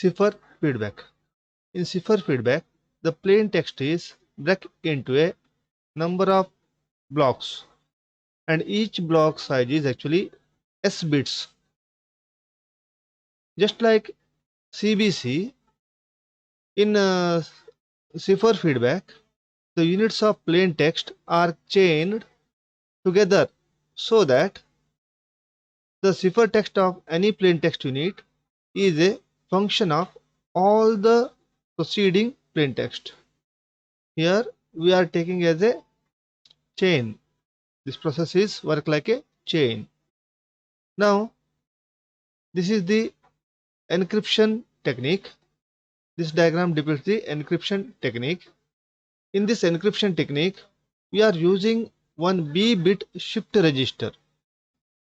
cipher feedback. In cipher feedback, the plain text is broken into a number of blocks, and each block size is actually S bits. Just like CBC, in cipher feedback, the units of plain text are chained together so that the cipher text of any plain text unit is a function of all the preceding plain text. Here we are taking as a chain. This process is work like a chain. Now this is the encryption technique. This diagram depicts the encryption technique. In this encryption technique, we are using one B-bit shift register.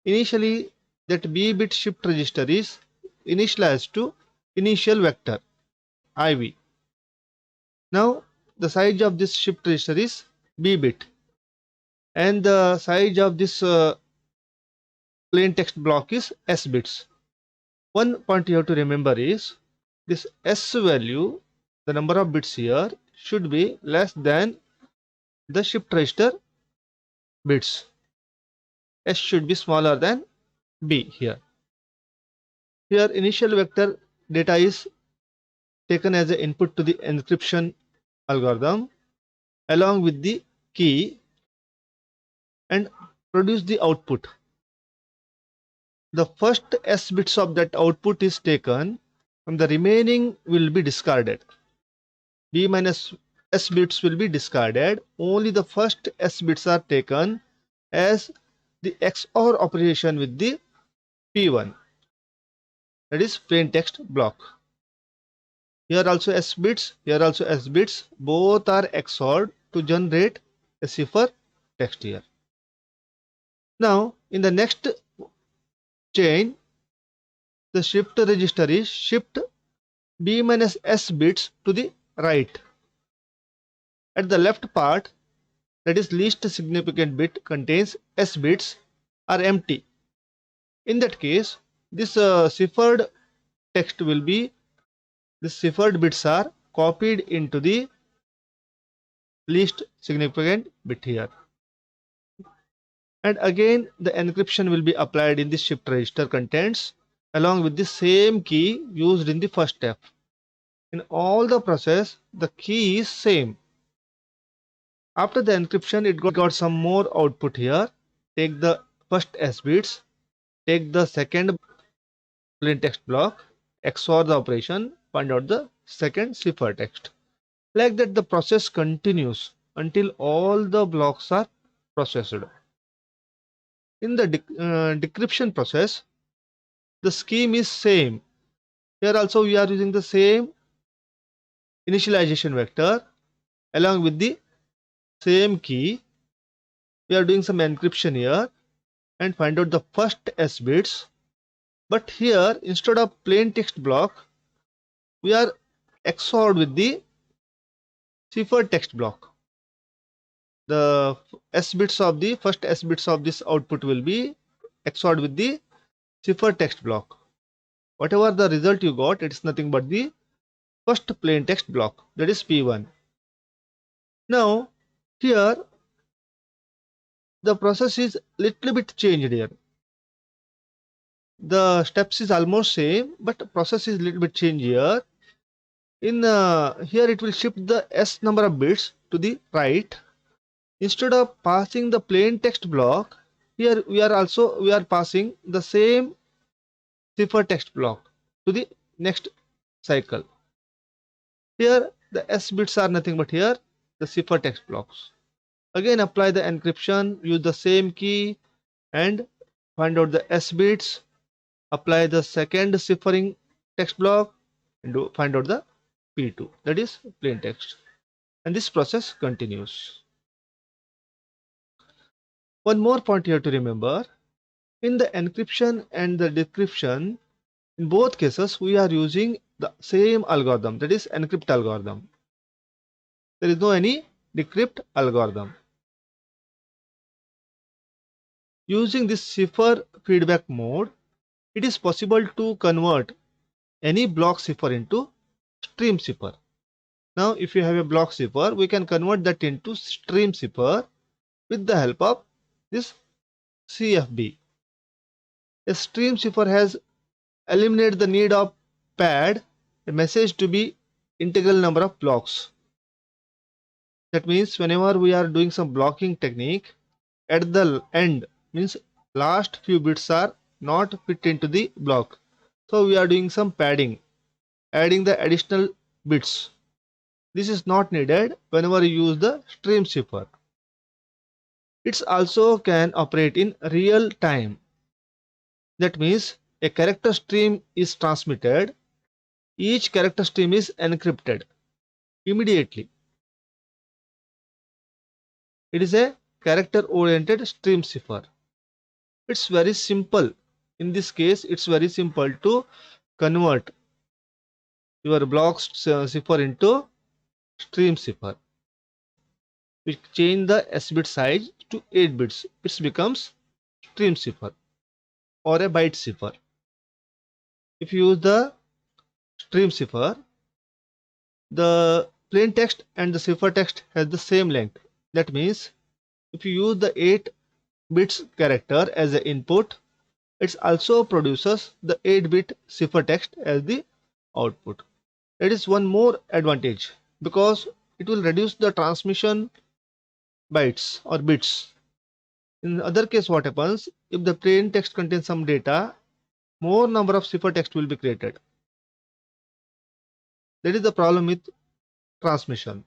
Initially, that B-bit shift register is initialized to initial vector IV. Now, the size of this shift register is B-bit, and the size of this plain text block is S bits. One point you have to remember is this S value, the number of bits here, should be less than the shift register bits. S should be smaller than B here. Here initial vector data is taken as an input to the encryption algorithm along with the key and produce the output. The first S bits of that output is taken and the remaining will be discarded. B minus S bits will be discarded. Only the first S bits are taken as the XOR operation with the P1, that is plain text block. Here also S bits, here also S bits, both are XORed to generate a cipher text here. Now in the next chain, the shift register is shift B minus S bits to the right. At the left part, that is least significant bit contains S bits are empty. In that case, this ciphered text will be, the ciphered bits are copied into the least significant bit here. And again the encryption will be applied in the shift register contents along with the same key used in the first step. In all the process, the key is same. After the encryption, it got some more output here. Take the first S bits, take the second plain text block, XOR the operation, find out the second cipher text. Like that the process continues until all the blocks are processed. In the decryption process, the scheme is same. Here also we are using the same initialization vector along with the same key. We are doing some encryption here and find out the first S bits. But here instead of plain text block, we are XORed with the cipher text block. The S bits of the first S bits of this output will be XORed with the cipher text block. Whatever the result you got, it is nothing but the first plain text block, that is P1. Now here the process is little bit changed here. The steps is almost same, but process is little bit changed here. In here it will shift the S number of bits to the right. Instead of passing the plain text block, here we are passing the same cipher text block to the next cycle. Here the S bits are nothing but here the cipher text blocks. Again apply the encryption, use the same key and find out the S bits, apply the second ciphering text block and find out the P2, that is plain text, and this process continues. One more point you have to remember, in the encryption and the decryption, in both cases we are using the same algorithm, that is encrypt algorithm. There is no any decrypt algorithm. Using this cipher feedback mode, it is possible to convert any block cipher into stream cipher. Now if you have a block cipher, we can convert that into stream cipher with the help of this CFB. A stream cipher has eliminated the need of pad a message to be integral number of blocks. That means whenever we are doing some blocking technique, at the end means last few bits are not fit into the block. So we are doing some padding, adding the additional bits. This is not needed whenever you use the stream cipher. It also can operate in real time. That means a character stream is transmitted. Each character stream is encrypted immediately. It is a character oriented stream cipher. It's very simple. In this case, it's very simple to convert your block cipher into stream cipher. We change the S bit size to 8 bits. It becomes stream cipher or a byte cipher. If you use the stream cipher, the plain text and the cipher text has the same length. That means if you use the 8 bits character as the input, it also produces the 8-bit cipher text as the output. That is one more advantage because it will reduce the transmission bytes or bits. In other case, what happens if the plain text contains some data, more number of cipher text will be created. That is the problem with transmission.